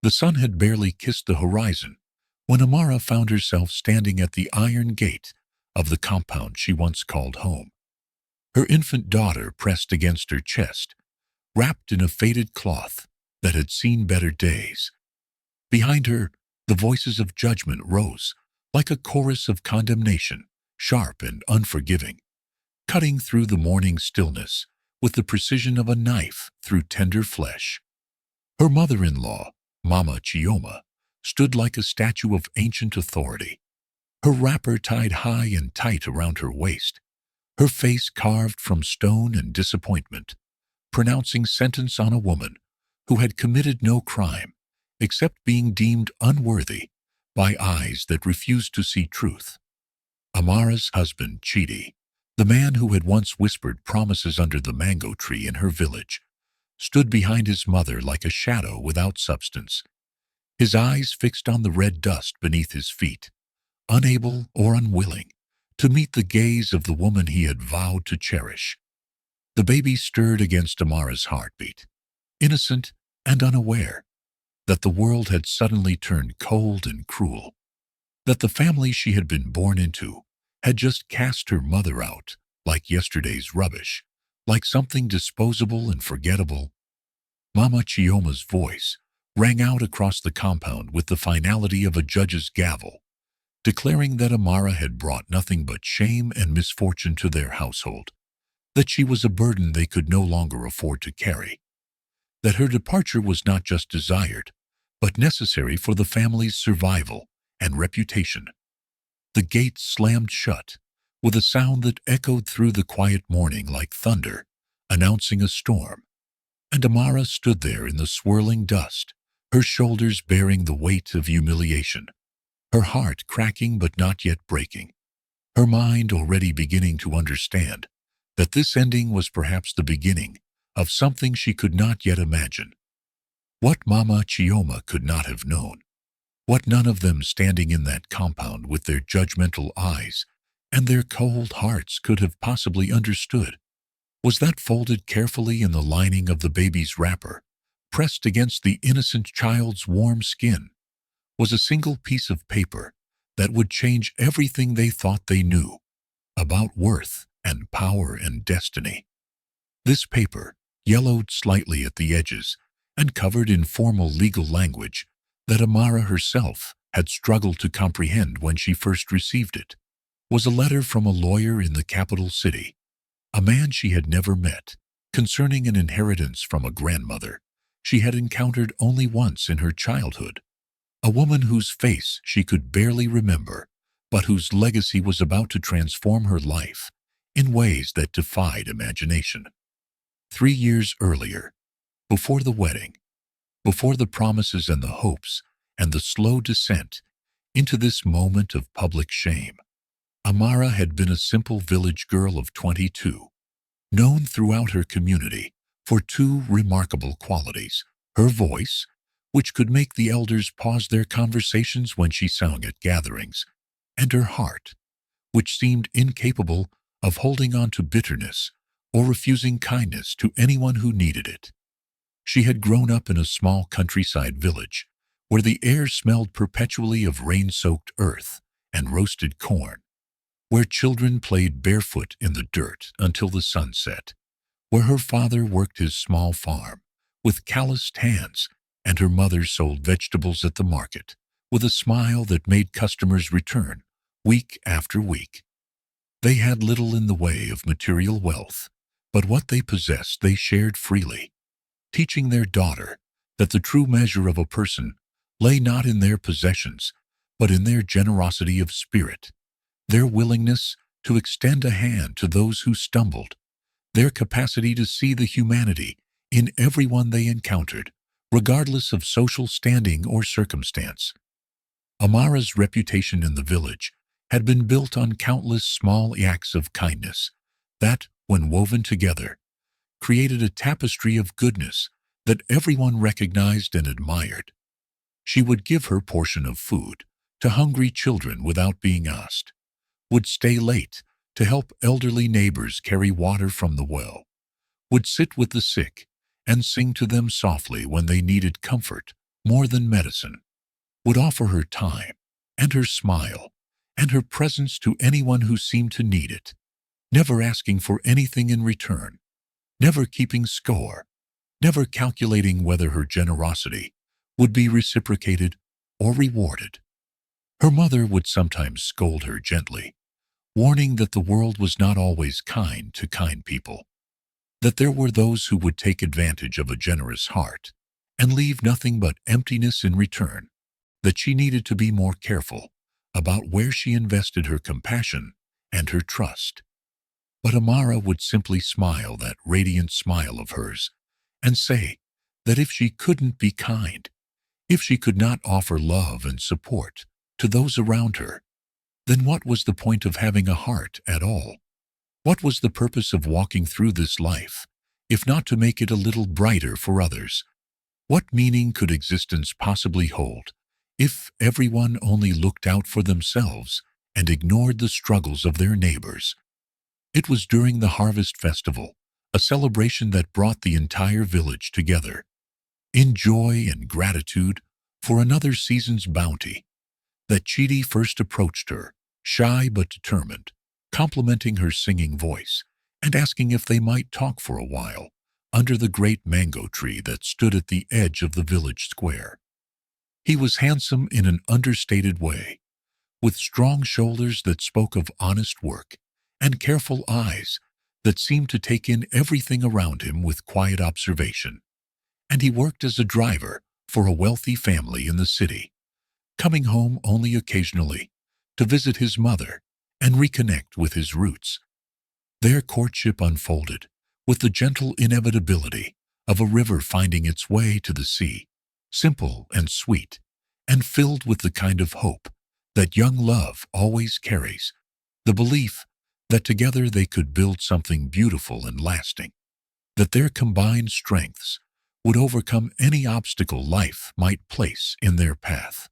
The sun had barely kissed the horizon when Amara found herself standing at the iron gate of the compound she once called home. Her infant daughter pressed against her chest, wrapped in a faded cloth that had seen better days. Behind her, the voices of judgment rose like a chorus of condemnation, sharp and unforgiving, cutting through the morning stillness with the precision of a knife through tender flesh. Her mother-in-law, Mama Chioma, stood like a statue of ancient authority, her wrapper tied high and tight around her waist, her face carved from stone and disappointment, pronouncing sentence on a woman who had committed no crime except being deemed unworthy by eyes that refused to see truth. Amara's husband, Chidi, the man who had once whispered promises under the mango tree in her village, stood behind his mother like a shadow without substance, his eyes fixed on the red dust beneath his feet, unable or unwilling to meet the gaze of the woman he had vowed to cherish. The baby stirred against Amara's heartbeat, innocent and unaware that the world had suddenly turned cold and cruel, that the family she had been born into had just cast her mother out like yesterday's rubbish, like something disposable and forgettable. Mama Chioma's voice rang out across the compound with the finality of a judge's gavel, declaring that Amara had brought nothing but shame and misfortune to their household, that she was a burden they could no longer afford to carry, that her departure was not just desired, but necessary for the family's survival and reputation. The gate slammed shut with a sound that echoed through the quiet morning like thunder, announcing a storm, and Amara stood there in the swirling dust, her shoulders bearing the weight of humiliation, her heart cracking but not yet breaking, her mind already beginning to understand that this ending was perhaps the beginning of something she could not yet imagine. What Mama Chioma could not have known, what none of them standing in that compound with their judgmental eyes and their cold hearts could have possibly understood, was that folded carefully in the lining of the baby's wrapper, pressed against the innocent child's warm skin, was a single piece of paper that would change everything they thought they knew about worth and power and destiny. This paper, yellowed slightly at the edges and covered in formal legal language that Amara herself had struggled to comprehend when she first received it, was a letter from a lawyer in the capital city, a man she had never met, concerning an inheritance from a grandmother she had encountered only once in her childhood, a woman whose face she could barely remember, but whose legacy was about to transform her life in ways that defied imagination. 3 years earlier, before the wedding, before the promises and the hopes and the slow descent into this moment of public shame, Amara had been a simple village girl of 22, known throughout her community for two remarkable qualities: her voice, which could make the elders pause their conversations when she sang at gatherings, and her heart, which seemed incapable of holding on to bitterness or refusing kindness to anyone who needed it. She had grown up in a small countryside village where the air smelled perpetually of rain-soaked earth and roasted corn, where children played barefoot in the dirt until the sun set, where her father worked his small farm with calloused hands and her mother sold vegetables at the market with a smile that made customers return week after week. They had little in the way of material wealth, but what they possessed they shared freely, teaching their daughter that the true measure of a person lay not in their possessions, but in their generosity of spirit, their willingness to extend a hand to those who stumbled, their capacity to see the humanity in everyone they encountered, regardless of social standing or circumstance. Amara's reputation in the village had been built on countless small acts of kindness that, when woven together, created a tapestry of goodness that everyone recognized and admired. She would give her portion of food to hungry children without being asked, would stay late to help elderly neighbors carry water from the well, would sit with the sick and sing to them softly when they needed comfort more than medicine, would offer her time and her smile and her presence to anyone who seemed to need it, never asking for anything in return, never keeping score, never calculating whether her generosity would be reciprocated or rewarded. Her mother would sometimes scold her gently, warning that the world was not always kind to kind people, that there were those who would take advantage of a generous heart and leave nothing but emptiness in return, that she needed to be more careful about where she invested her compassion and her trust. But Amara would simply smile that radiant smile of hers and say that if she couldn't be kind, if she could not offer love and support to those around her, then what was the point of having a heart at all? What was the purpose of walking through this life, if not to make it a little brighter for others? What meaning could existence possibly hold if everyone only looked out for themselves and ignored the struggles of their neighbors? It was during the harvest festival, a celebration that brought the entire village together, in joy and gratitude for another season's bounty, that Chidi first approached her, shy but determined, complimenting her singing voice and asking if they might talk for a while under the great mango tree that stood at the edge of the village square. He was handsome in an understated way, with strong shoulders that spoke of honest work and careful eyes that seemed to take in everything around him with quiet observation. And he worked as a driver for a wealthy family in the city, coming home only occasionally to visit his mother and reconnect with his roots. Their courtship unfolded with the gentle inevitability of a river finding its way to the sea, simple and sweet, and filled with the kind of hope that young love always carries, the belief that together they could build something beautiful and lasting, that their combined strengths would overcome any obstacle life might place in their path.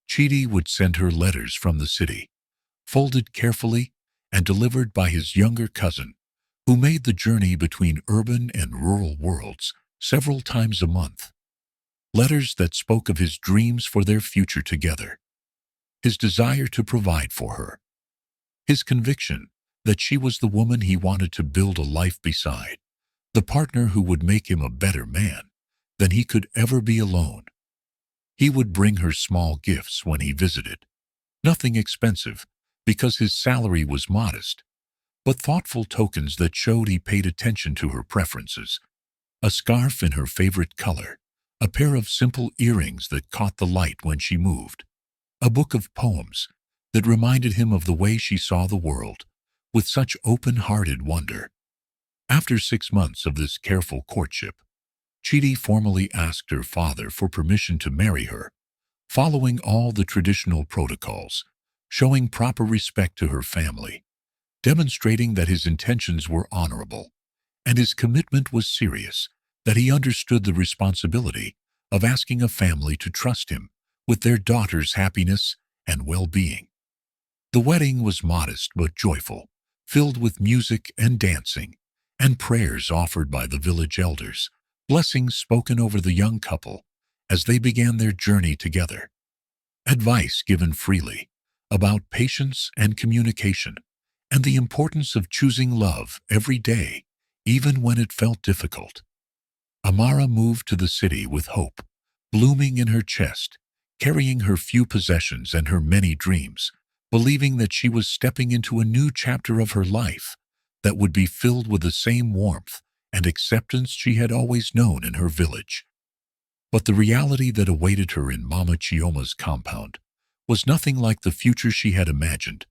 Chidi would send her letters from the city, folded carefully and delivered by his younger cousin, who made the journey between urban and rural worlds several times a month. Letters that spoke of his dreams for their future together, his desire to provide for her, his conviction that she was the woman he wanted to build a life beside, the partner who would make him a better man than he could ever be alone. He would bring her small gifts when he visited, nothing expensive because his salary was modest, but thoughtful tokens that showed he paid attention to her preferences. A scarf in her favorite color, a pair of simple earrings that caught the light when she moved, a book of poems that reminded him of the way she saw the world with such open-hearted wonder. After 6 months of this careful courtship, Chidi formally asked her father for permission to marry her, following all the traditional protocols, showing proper respect to her family, demonstrating that his intentions were honorable, and his commitment was serious, that he understood the responsibility of asking a family to trust him with their daughter's happiness and well-being. The wedding was modest but joyful, filled with music and dancing, and prayers offered by the village elders, blessings spoken over the young couple as they began their journey together, advice given freely about patience and communication, and the importance of choosing love every day, even when it felt difficult. Amara moved to the city with hope blooming in her chest, carrying her few possessions and her many dreams, believing that she was stepping into a new chapter of her life that would be filled with the same warmth and acceptance she had always known in her village. But the reality that awaited her in Mama Chioma's compound was nothing like the future she had imagined,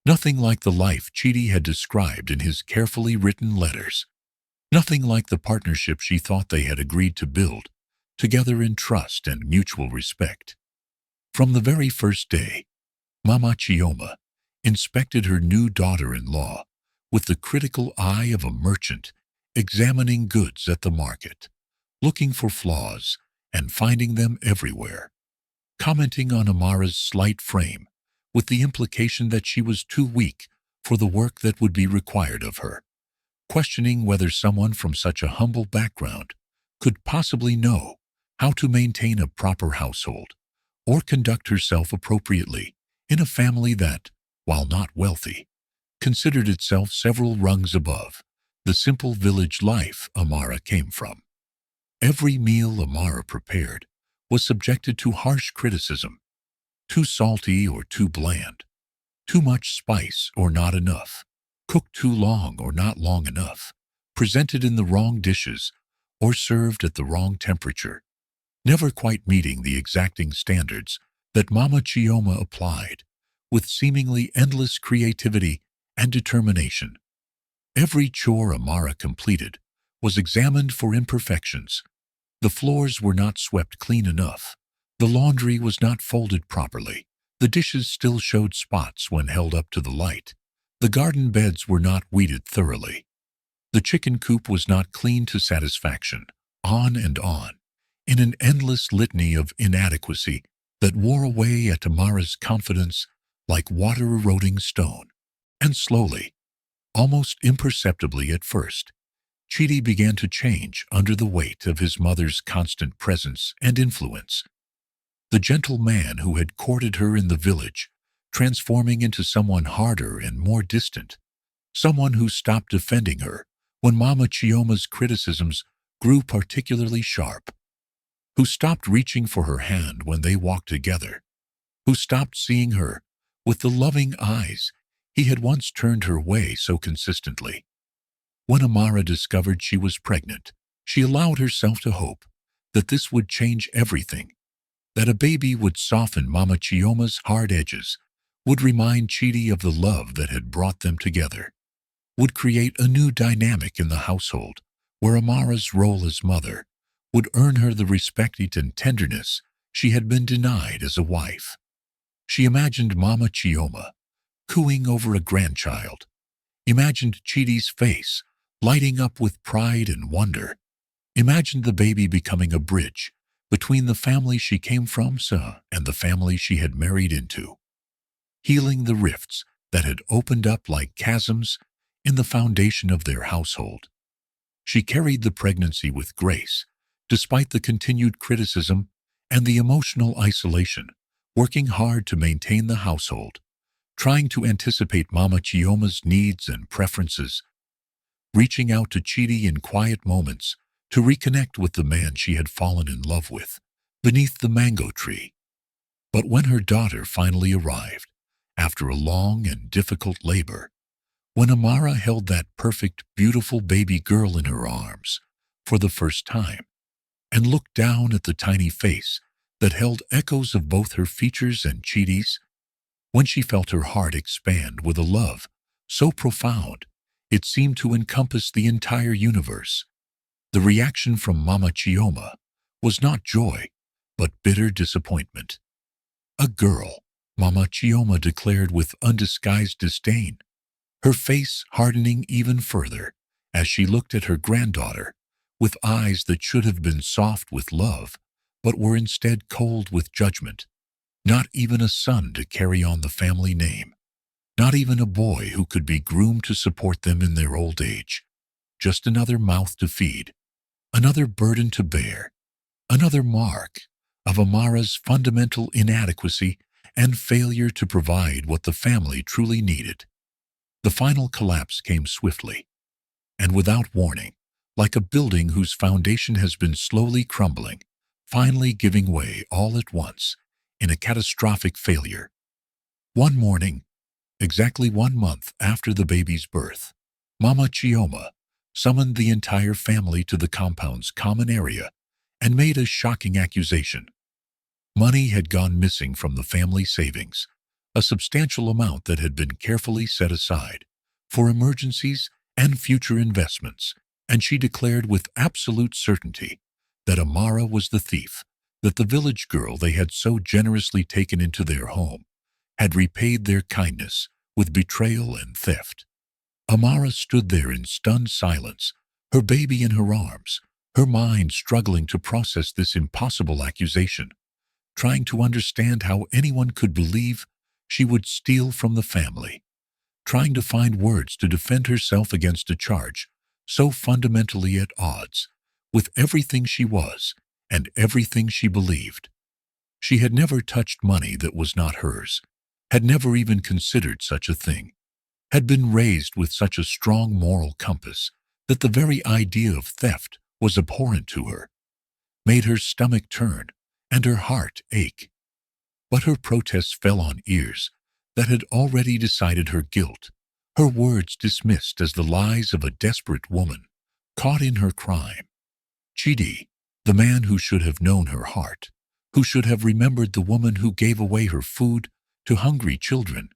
nothing like the life Chidi had described in his carefully written letters, nothing like the partnership she thought they had agreed to build, together in trust and mutual respect. From the very first day, Mama Chioma inspected her new daughter-in-law with the critical eye of a merchant examining goods at the market, looking for flaws and finding them everywhere, commenting on Amara's slight frame with the implication that she was too weak for the work that would be required of her, questioning whether someone from such a humble background could possibly know how to maintain a proper household, or conduct herself appropriately in a family that, while not wealthy, considered itself several rungs above the simple village life Amara came from. Every meal Amara prepared was subjected to harsh criticism: too salty or too bland, too much spice or not enough, cooked too long or not long enough, presented in the wrong dishes or served at the wrong temperature, never quite meeting the exacting standards that Mama Chioma applied with seemingly endless creativity and determination. Every chore Amara completed was examined for imperfections. The floors were not swept clean enough. The laundry was not folded properly. The dishes still showed spots when held up to the light. The garden beds were not weeded thoroughly. The chicken coop was not cleaned to satisfaction. On and on, in an endless litany of inadequacy that wore away at Amara's confidence like water-eroding stone. And slowly, almost imperceptibly at first, Chidi began to change under the weight of his mother's constant presence and influence. The gentle man who had courted her in the village, transforming into someone harder and more distant, someone who stopped defending her when Mama Chioma's criticisms grew particularly sharp, who stopped reaching for her hand when they walked together, who stopped seeing her with the loving eyes he had once turned her way so consistently. When Amara discovered she was pregnant, she allowed herself to hope that this would change everything, that a baby would soften Mama Chioma's hard edges, would remind Chidi of the love that had brought them together, would create a new dynamic in the household where Amara's role as mother would earn her the respect and tenderness she had been denied as a wife. She imagined Mama Chioma cooing over a grandchild, imagined Chidi's face lighting up with pride and wonder, imagined the baby becoming a bridge between the family she came from and the family she had married into, healing the rifts that had opened up like chasms in the foundation of their household. She carried the pregnancy with grace, despite the continued criticism and the emotional isolation, working hard to maintain the household, trying to anticipate Mama Chioma's needs and preferences, reaching out to Chidi in quiet moments to reconnect with the man she had fallen in love with beneath the mango tree. But when her daughter finally arrived, after a long and difficult labor, when Amara held that perfect, beautiful baby girl in her arms for the first time, and looked down at the tiny face that held echoes of both her features and Chidi's, when she felt her heart expand with a love so profound it seemed to encompass the entire universe, the reaction from Mama Chioma was not joy, but bitter disappointment. "A girl," Mama Chioma declared with undisguised disdain, her face hardening even further as she looked at her granddaughter with eyes that should have been soft with love, but were instead cold with judgment. Not even a son to carry on the family name. Not even a boy who could be groomed to support them in their old age. Just another mouth to feed, another burden to bear, another mark of Amara's fundamental inadequacy and failure to provide what the family truly needed. The final collapse came swiftly and without warning, like a building whose foundation has been slowly crumbling, finally giving way all at once in a catastrophic failure. One morning, exactly 1 month after the baby's birth, Mama Chioma summoned the entire family to the compound's common area and made a shocking accusation. Money had gone missing from the family savings, a substantial amount that had been carefully set aside for emergencies and future investments, and she declared with absolute certainty that Amara was the thief, that the village girl they had so generously taken into their home had repaid their kindness with betrayal and theft. Amara stood there in stunned silence, her baby in her arms, her mind struggling to process this impossible accusation, trying to understand how anyone could believe she would steal from the family, trying to find words to defend herself against a charge so fundamentally at odds with everything she was and everything she believed. She had never touched money that was not hers, had never even considered such a thing, had been raised with such a strong moral compass that the very idea of theft was abhorrent to her, made her stomach turn and her heart ache. But her protests fell on ears that had already decided her guilt, her words dismissed as the lies of a desperate woman caught in her crime. Chidi, the man who should have known her heart, who should have remembered the woman who gave away her food to hungry children,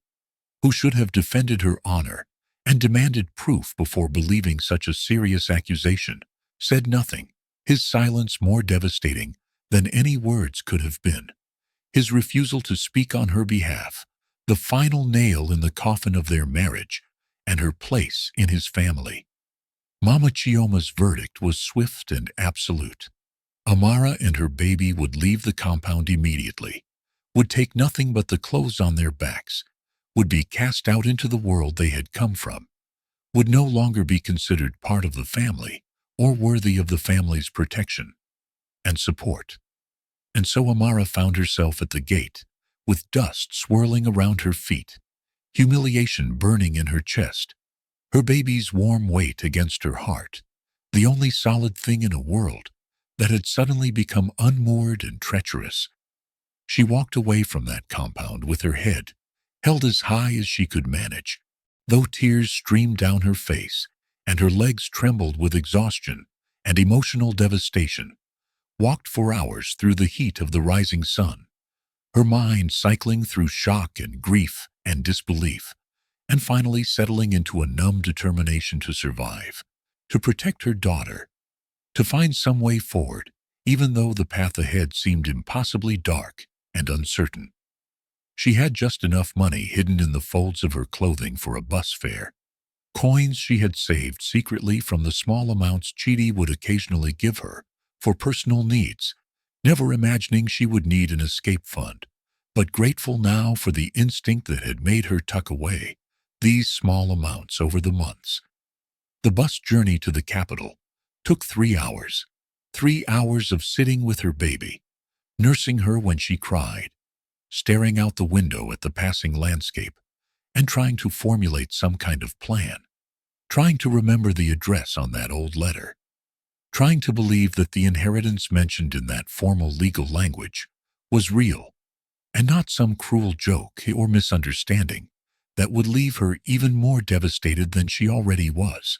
who should have defended her honor and demanded proof before believing such a serious accusation, said nothing, his silence more devastating than any words could have been. His refusal to speak on her behalf, the final nail in the coffin of their marriage and her place in his family. Mama Chioma's verdict was swift and absolute. Amara and her baby would leave the compound immediately, would take nothing but the clothes on their backs, would be cast out into the world they had come from, would no longer be considered part of the family or worthy of the family's protection and support. And so Amara found herself at the gate, with dust swirling around her feet, humiliation burning in her chest, her baby's warm weight against her heart, the only solid thing in a world that had suddenly become unmoored and treacherous. She walked away from that compound with her head held as high as she could manage, though tears streamed down her face and her legs trembled with exhaustion and emotional devastation, walked for hours through the heat of the rising sun, her mind cycling through shock and grief and disbelief, and finally settling into a numb determination to survive, to protect her daughter, to find some way forward, even though the path ahead seemed impossibly dark and uncertain. She had just enough money hidden in the folds of her clothing for a bus fare, coins she had saved secretly from the small amounts Chidi would occasionally give her for personal needs, never imagining she would need an escape fund, but grateful now for the instinct that had made her tuck away these small amounts over the months. The bus journey to the capital took 3 hours, 3 hours of sitting with her baby, nursing her when she cried, staring out the window at the passing landscape, and trying to formulate some kind of plan, trying to remember the address on that old letter, trying to believe that the inheritance mentioned in that formal legal language was real, and not some cruel joke or misunderstanding that would leave her even more devastated than she already was.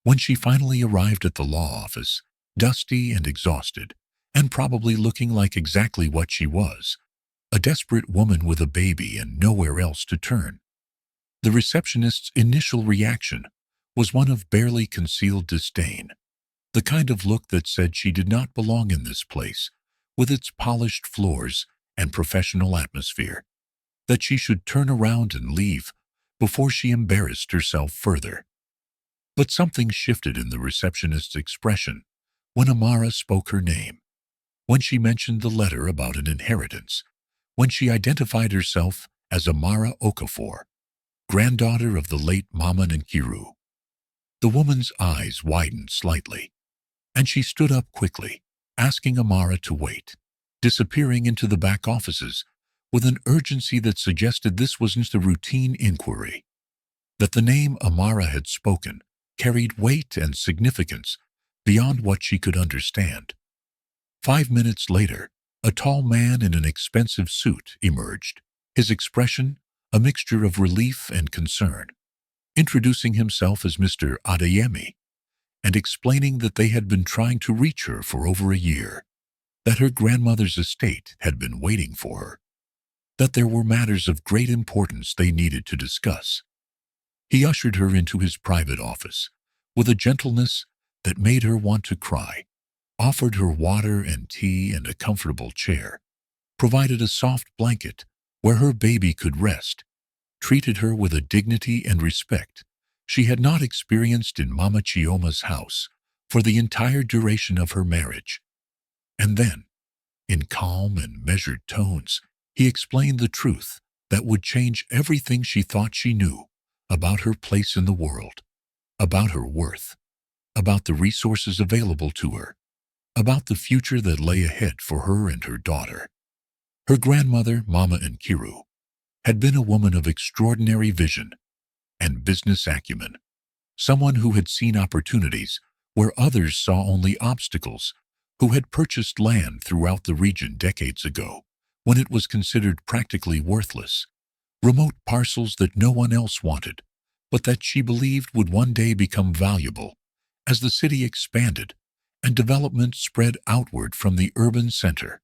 When she finally arrived at the law office, dusty and exhausted, and probably looking like exactly what she was, a desperate woman with a baby and nowhere else to turn, the receptionist's initial reaction was one of barely concealed disdain, the kind of look that said she did not belong in this place, with its polished floors and professional atmosphere, that she should turn around and leave before she embarrassed herself further. But something shifted in the receptionist's expression when Amara spoke her name, when she mentioned the letter about an inheritance, when she identified herself as Amara Okafor, granddaughter of the late Maman and Kiru. The woman's eyes widened slightly, and she stood up quickly, asking Amara to wait, disappearing into the back offices with an urgency that suggested this wasn't a routine inquiry, that the name Amara had spoken carried weight and significance beyond what she could understand. 5 minutes later, a tall man in an expensive suit emerged, his expression a mixture of relief and concern, introducing himself as Mr. Adeyemi and explaining that they had been trying to reach her for over a year, that her grandmother's estate had been waiting for her, that there were matters of great importance they needed to discuss. He ushered her into his private office with a gentleness that made her want to cry, offered her water and tea and a comfortable chair, provided a soft blanket where her baby could rest, treated her with a dignity and respect she had not experienced in Mama Chioma's house for the entire duration of her marriage. And then, in calm and measured tones, he explained the truth that would change everything she thought she knew about her place in the world, about her worth, about the resources available to her, about the future that lay ahead for her and her daughter. Her grandmother, Mama Nkiru, had been a woman of extraordinary vision and business acumen, someone who had seen opportunities where others saw only obstacles, who had purchased land throughout the region decades ago, when it was considered practically worthless, remote parcels that no one else wanted, but that she believed would one day become valuable as the city expanded and development spread outward from the urban center.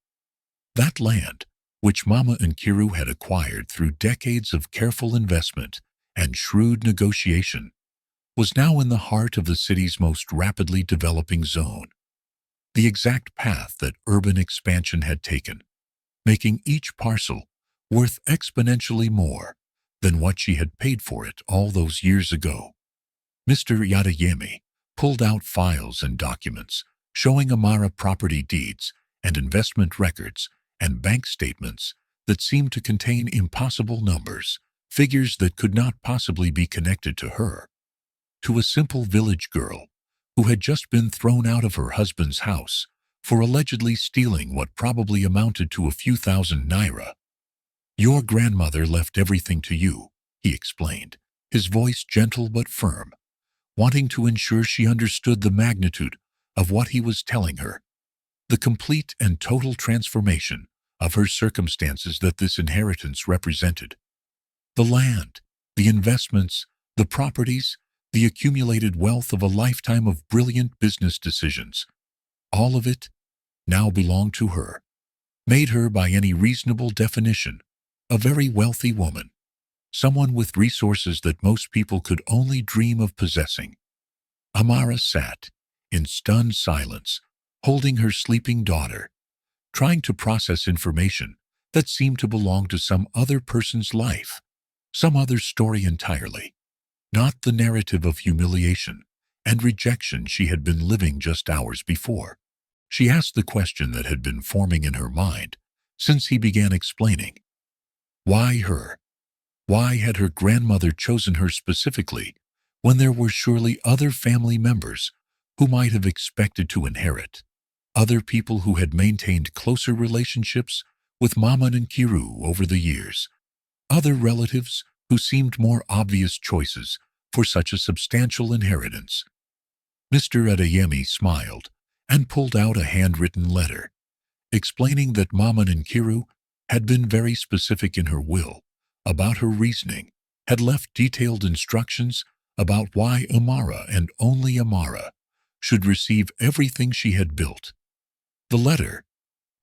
That land, which Mama Nkiru had acquired through decades of careful investment and shrewd negotiation, was now in the heart of the city's most rapidly developing zone, the exact path that urban expansion had taken, making each parcel worth exponentially more than what she had paid for it all those years ago. Mr. Yadayemi pulled out files and documents showing Amara property deeds and investment records and bank statements that seemed to contain impossible numbers, figures that could not possibly be connected to her, to a simple village girl who had just been thrown out of her husband's house for allegedly stealing what probably amounted to a few thousand naira. "Your grandmother left everything to you," he explained, his voice gentle but firm, wanting to ensure she understood the magnitude of what he was telling her, the complete and total transformation of her circumstances that this inheritance represented. The land, the investments, the properties, the accumulated wealth of a lifetime of brilliant business decisions, all of it now belonged to her, made her, by any reasonable definition, a very wealthy woman, someone with resources that most people could only dream of possessing. Amara sat in stunned silence, holding her sleeping daughter, trying to process information that seemed to belong to some other person's life, some other story entirely, not the narrative of humiliation and rejection she had been living just hours before. She asked the question that had been forming in her mind since he began explaining. Why her? Why had her grandmother chosen her specifically when there were surely other family members who might have expected to inherit, other people who had maintained closer relationships with Mama Nkiru over the years, other relatives who seemed more obvious choices for such a substantial inheritance? Mr. Adeyemi smiled and pulled out a handwritten letter, explaining that Mama Nkiru had been very specific in her will about her reasoning, had left detailed instructions about why Amara and only Amara should receive everything she had built. The letter,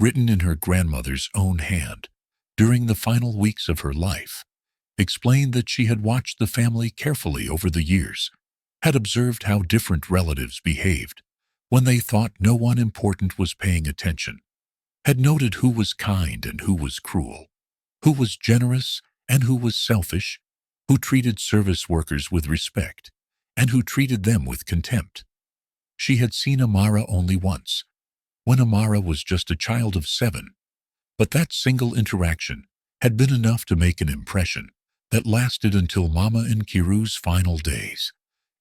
written in her grandmother's own hand during the final weeks of her life, explained that she had watched the family carefully over the years, had observed how different relatives behaved when they thought no one important was paying attention, had noted who was kind and who was cruel, who was generous and who was selfish, who treated service workers with respect and who treated them with contempt. She had seen Amara only once, when Amara was just a child of 7, but that single interaction had been enough to make an impression that lasted until Mama Nkiru's final days,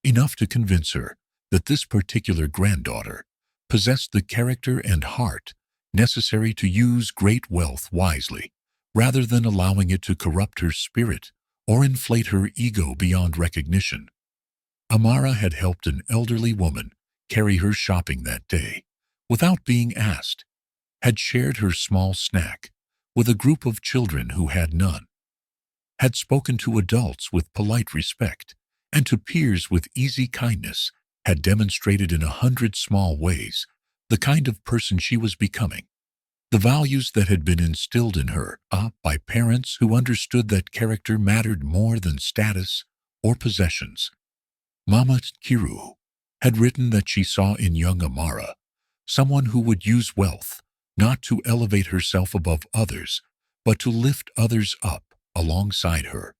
enough to convince her that this particular granddaughter possessed the character and heart necessary to use great wealth wisely, rather than allowing it to corrupt her spirit or inflate her ego beyond recognition. Amara had helped an elderly woman carry her shopping that day without being asked, had shared her small snack with a group of children who had none, had spoken to adults with polite respect and to peers with easy kindness, had demonstrated in 100 small ways the kind of person she was becoming, the values that had been instilled in her by parents who understood that character mattered more than status or possessions. Mama Nkiru had written that she saw in young Amara someone who would use wealth not to elevate herself above others, but to lift others up alongside her,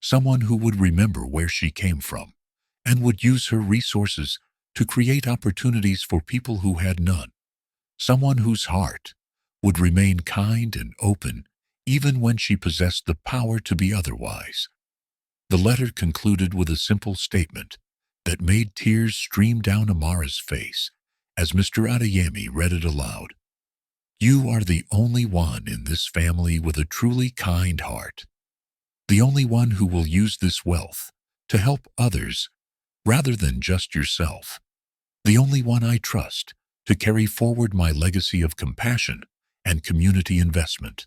someone who would remember where she came from and would use her resources to create opportunities for people who had none, someone whose heart would remain kind and open even when she possessed the power to be otherwise. The letter concluded with a simple statement that made tears stream down Amara's face as Mr. Adeyemi read it aloud. You are the only one in this family with a truly kind heart. The only one who will use this wealth to help others rather than just yourself. The only one I trust to carry forward my legacy of compassion and community investment.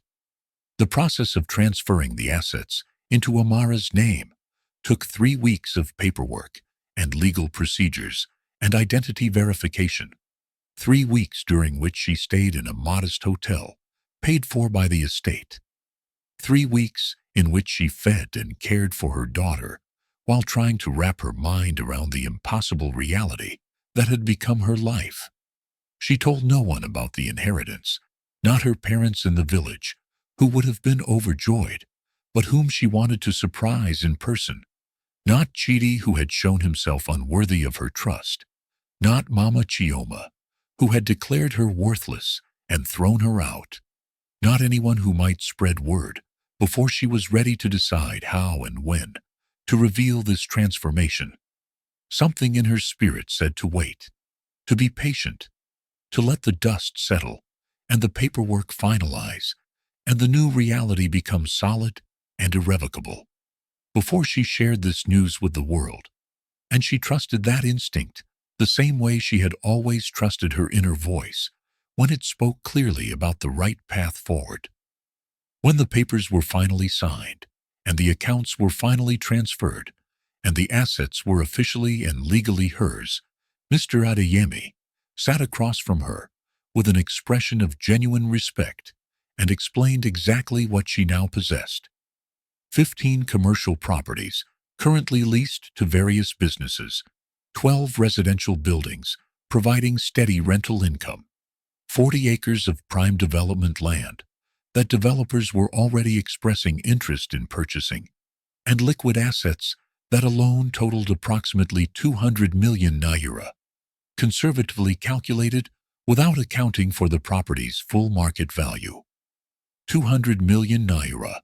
The process of transferring the assets into Amara's name took 3 weeks of paperwork and legal procedures and identity verification. 3 weeks during which she stayed in a modest hotel, paid for by the estate. 3 weeks in which she fed and cared for her daughter while trying to wrap her mind around the impossible reality that had become her life. She told no one about the inheritance, not her parents in the village, who would have been overjoyed, but whom she wanted to surprise in person. Not Chidi, who had shown himself unworthy of her trust. Not Mama Chioma, who had declared her worthless and thrown her out. Not anyone who might spread word before she was ready to decide how and when to reveal this transformation. Something in her spirit said to wait, to be patient, to let the dust settle and the paperwork finalize, and the new reality become solid and irrevocable before she shared this news with the world. And she trusted that instinct the same way she had always trusted her inner voice when it spoke clearly about the right path forward. When the papers were finally signed, and the accounts were finally transferred, and the assets were officially and legally hers, Mr. Adeyemi sat across from her with an expression of genuine respect and explained exactly what she now possessed. 15 commercial properties currently leased to various businesses, 12 residential buildings providing steady rental income, 40 acres of prime development land that developers were already expressing interest in purchasing, and liquid assets that alone totaled approximately 200 million naira, conservatively calculated without accounting for the property's full market value. 200 million naira,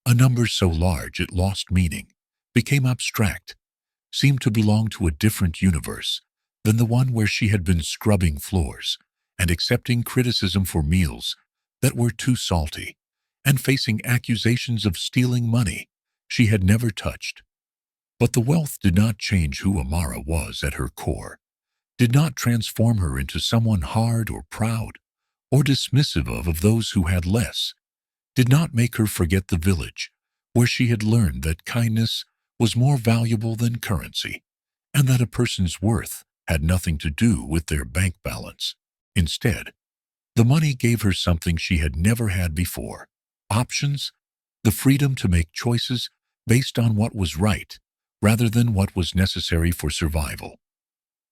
a number so large it lost meaning, became abstract, seemed to belong to a different universe than the one where she had been scrubbing floors and accepting criticism for meals that were too salty, and facing accusations of stealing money she had never touched. But the wealth did not change who Amara was at her core, did not transform her into someone hard or proud or dismissive of those who had less, did not make her forget the village where she had learned that kindness was more valuable than currency, and that a person's worth had nothing to do with their bank balance. Instead, the money gave her something she had never had before: options, the freedom to make choices based on what was right rather than what was necessary for survival.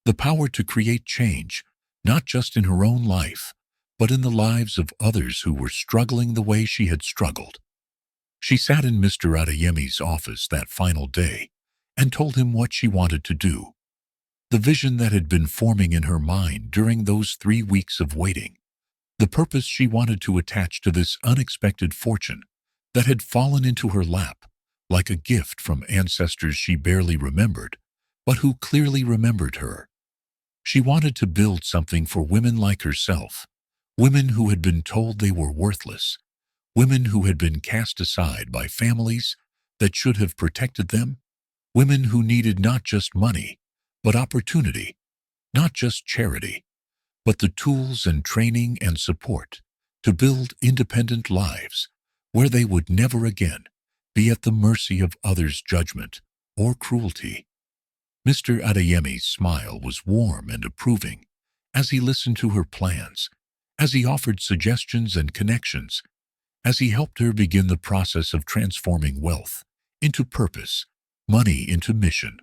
The power to create change, not just in her own life, but in the lives of others who were struggling the way she had struggled. She sat in Mr. Adeyemi's office that final day and told him what she wanted to do. The vision that had been forming in her mind during those 3 weeks of waiting. The purpose she wanted to attach to this unexpected fortune that had fallen into her lap like a gift from ancestors she barely remembered, but who clearly remembered her. She wanted to build something for women like herself, women who had been told they were worthless, women who had been cast aside by families that should have protected them, women who needed not just money, but opportunity, not just charity, but the tools and training and support to build independent lives where they would never again be at the mercy of others' judgment or cruelty. Mr. Adeyemi's smile was warm and approving as he listened to her plans, as he offered suggestions and connections, as he helped her begin the process of transforming wealth into purpose, money into mission,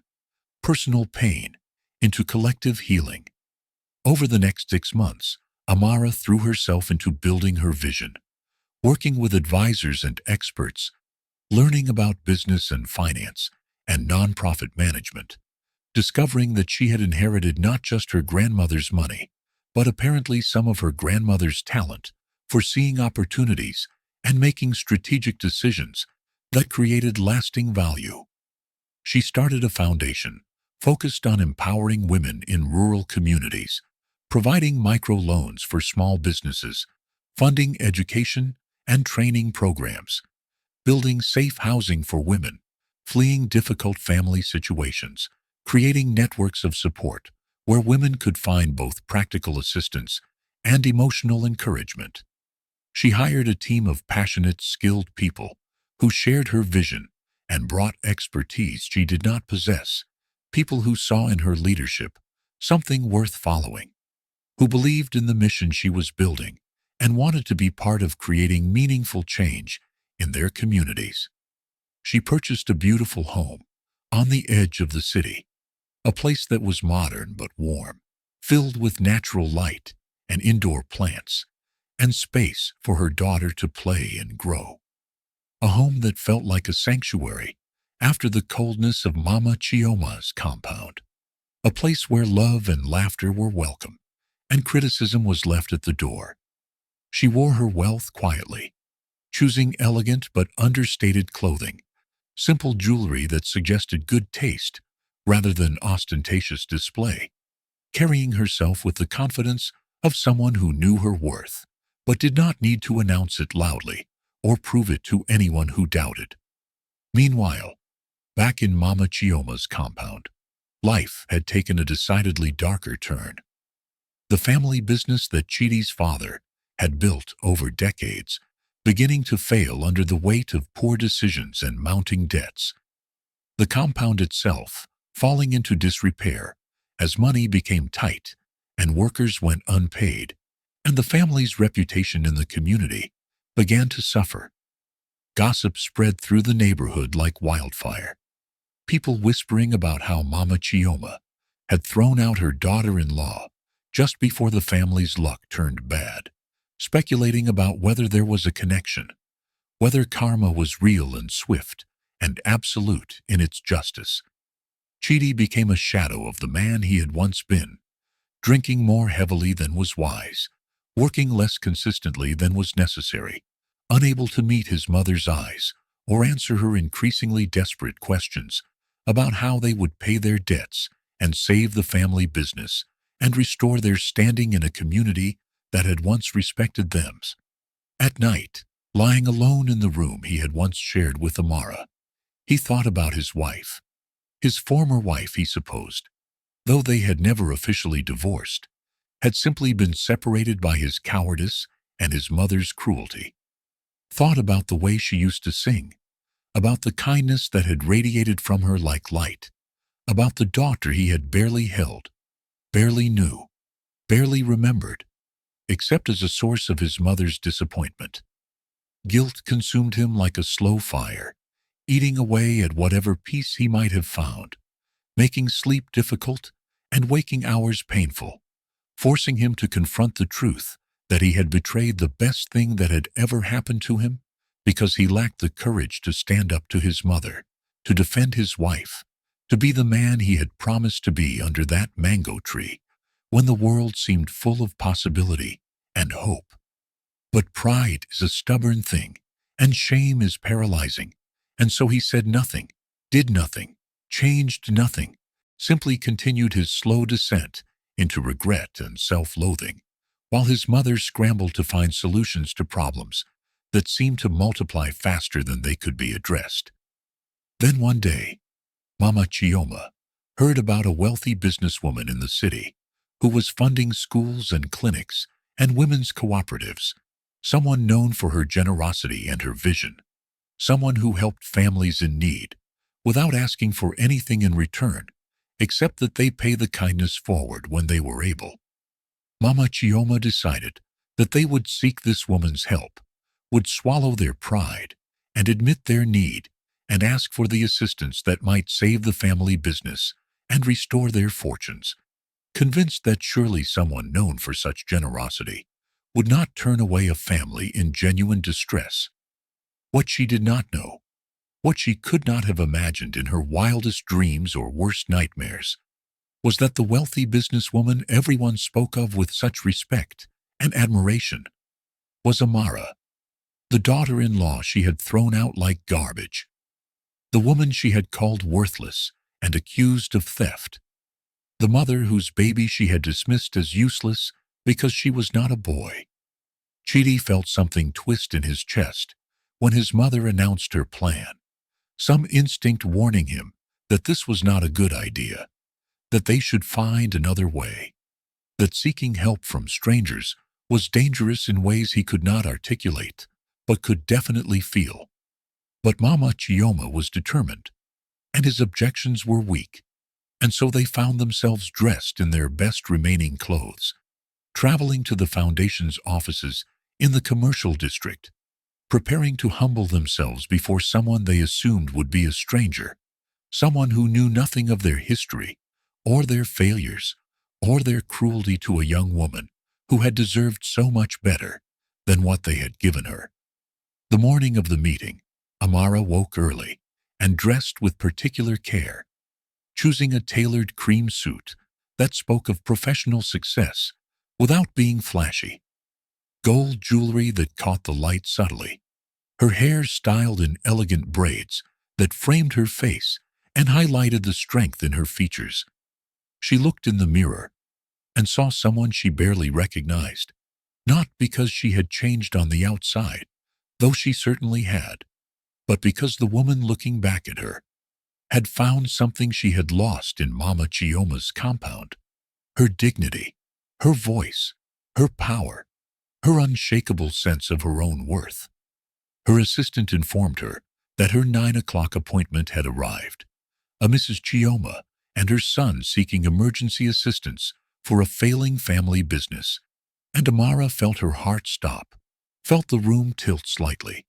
personal pain into collective healing. Over the next 6 months, Amara threw herself into building her vision, working with advisors and experts, learning about business and finance and nonprofit management, discovering that she had inherited not just her grandmother's money, but apparently some of her grandmother's talent for seeing opportunities and making strategic decisions that created lasting value. She started a foundation focused on empowering women in rural communities, providing microloans for small businesses, funding education and training programs, building safe housing for women, fleeing difficult family situations, creating networks of support where women could find both practical assistance and emotional encouragement. She hired a team of passionate, skilled people who shared her vision and brought expertise she did not possess, people who saw in her leadership something worth following, who believed in the mission she was building and wanted to be part of creating meaningful change in their communities. She purchased a beautiful home on the edge of the city, a place that was modern but warm, filled with natural light and indoor plants, and space for her daughter to play and grow. A home that felt like a sanctuary after the coldness of Mama Chioma's compound. A place where love and laughter were welcome, and criticism was left at the door. She wore her wealth quietly, choosing elegant but understated clothing, simple jewelry that suggested good taste rather than ostentatious display, carrying herself with the confidence of someone who knew her worth, but did not need to announce it loudly or prove it to anyone who doubted. Meanwhile, back in Mama Chioma's compound, life had taken a decidedly darker turn. The family business that Chidi's father had built over decades, beginning to fail under the weight of poor decisions and mounting debts. The compound itself falling into disrepair as money became tight and workers went unpaid, and the family's reputation in the community began to suffer. Gossip spread through the neighborhood like wildfire, people whispering about how Mama Chioma had thrown out her daughter-in-law just before the family's luck turned bad, speculating about whether there was a connection, whether karma was real and swift and absolute in its justice. Chidi became a shadow of the man he had once been, drinking more heavily than was wise, working less consistently than was necessary, unable to meet his mother's eyes or answer her increasingly desperate questions about how they would pay their debts and save the family business and restore their standing in a community that had once respected them. At night, lying alone in the room he had once shared with Amara, he thought about his wife. His former wife, he supposed, though they had never officially divorced, had simply been separated by his cowardice and his mother's cruelty. Thought about the way she used to sing, about the kindness that had radiated from her like light, about the daughter he had barely held, barely knew, barely remembered, except as a source of his mother's disappointment. Guilt consumed him like a slow fire, eating away at whatever peace he might have found, making sleep difficult and waking hours painful, forcing him to confront the truth that he had betrayed the best thing that had ever happened to him because he lacked the courage to stand up to his mother, to defend his wife, to be the man he had promised to be under that mango tree when the world seemed full of possibility and hope. But pride is a stubborn thing, and shame is paralyzing, and so he said nothing, did nothing, changed nothing, simply continued his slow descent into regret and self-loathing, while his mother scrambled to find solutions to problems that seemed to multiply faster than they could be addressed. Then one day, Mama Chioma heard about a wealthy businesswoman in the city who was funding schools and clinics and women's cooperatives, someone known for her generosity and her vision, someone who helped families in need without asking for anything in return except that they pay the kindness forward when they were able. Mama Chioma decided that they would seek this woman's help, would swallow their pride and admit their need and ask for the assistance that might save the family business and restore their fortunes, convinced that surely someone known for such generosity would not turn away a family in genuine distress. What she did not know, what she could not have imagined in her wildest dreams or worst nightmares, was that the wealthy businesswoman everyone spoke of with such respect and admiration was Amara, the daughter-in-law she had thrown out like garbage, the woman she had called worthless and accused of theft. the mother whose baby she had dismissed as useless because she was not a boy. Chidi felt something twist in his chest when his mother announced her plan, some instinct warning him that this was not a good idea, that they should find another way, that seeking help from strangers was dangerous in ways he could not articulate, but could definitely feel. But Mama Chioma was determined, and his objections were weak, and so they found themselves dressed in their best remaining clothes, traveling to the Foundation's offices in the commercial district, preparing to humble themselves before someone they assumed would be a stranger, someone who knew nothing of their history, or their failures, or their cruelty to a young woman who had deserved so much better than what they had given her. The morning of the meeting, Amara woke early and dressed with particular care, choosing a tailored cream suit that spoke of professional success without being flashy, gold jewelry that caught the light subtly, her hair styled in elegant braids that framed her face and highlighted the strength in her features. She looked in the mirror and saw someone she barely recognized, not because she had changed on the outside, though she certainly had, but because the woman looking back at her had found something she had lost in Mama Chioma's compound: her dignity, her voice, her power, her unshakable sense of her own worth. Her assistant informed her that her 9 o'clock appointment had arrived, a Mrs. Chioma and her son seeking emergency assistance for a failing family business, and Amara felt her heart stop, felt the room tilt slightly,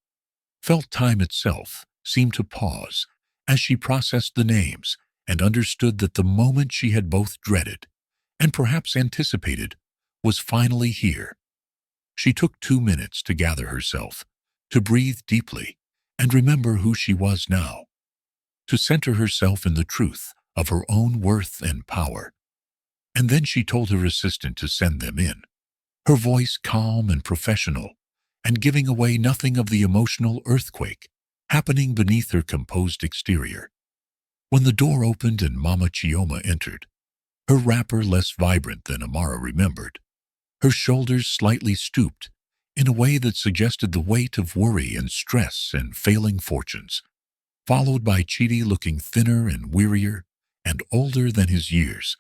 felt time itself seem to pause as she processed the names and understood that the moment she had both dreaded and perhaps anticipated was finally here. She took 2 minutes to gather herself, to breathe deeply and remember who she was now, to center herself in the truth of her own worth and power. And then she told her assistant to send them in, her voice calm and professional, and giving away nothing of the emotional earthquake happening beneath her composed exterior. When the door opened and Mama Chioma entered, her wrapper less vibrant than Amara remembered, her shoulders slightly stooped in a way that suggested the weight of worry and stress and failing fortunes, followed by Chidi looking thinner and wearier and older than his years,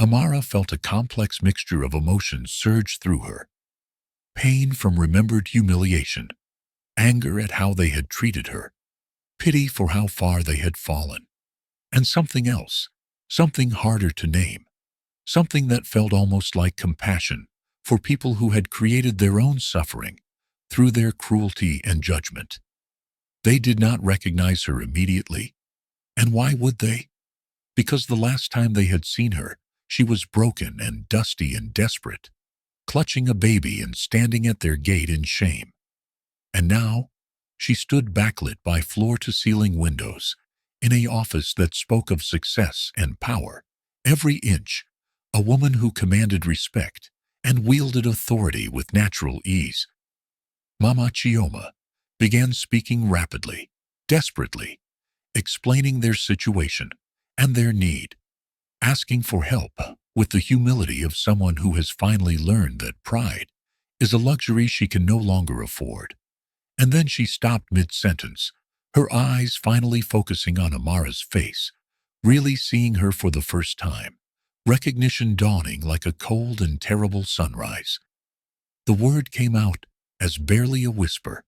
Amara felt a complex mixture of emotions surge through her: pain from remembered humiliation, anger at how they had treated her, pity for how far they had fallen, and something else, something harder to name, something that felt almost like compassion for people who had created their own suffering through their cruelty and judgment. They did not recognize her immediately. And why would they? Because the last time they had seen her, she was broken and dusty and desperate, clutching a baby and standing at their gate in shame. And now, she stood backlit by floor-to-ceiling windows in an office that spoke of success and power, every inch, a woman who commanded respect and wielded authority with natural ease. Mama Chioma began speaking rapidly, desperately, explaining their situation and their need, asking for help with the humility of someone who has finally learned that pride is a luxury she can no longer afford. And then she stopped mid-sentence, her eyes finally focusing on Amara's face, really seeing her for the first time, recognition dawning like a cold and terrible sunrise. The word came out as barely a whisper,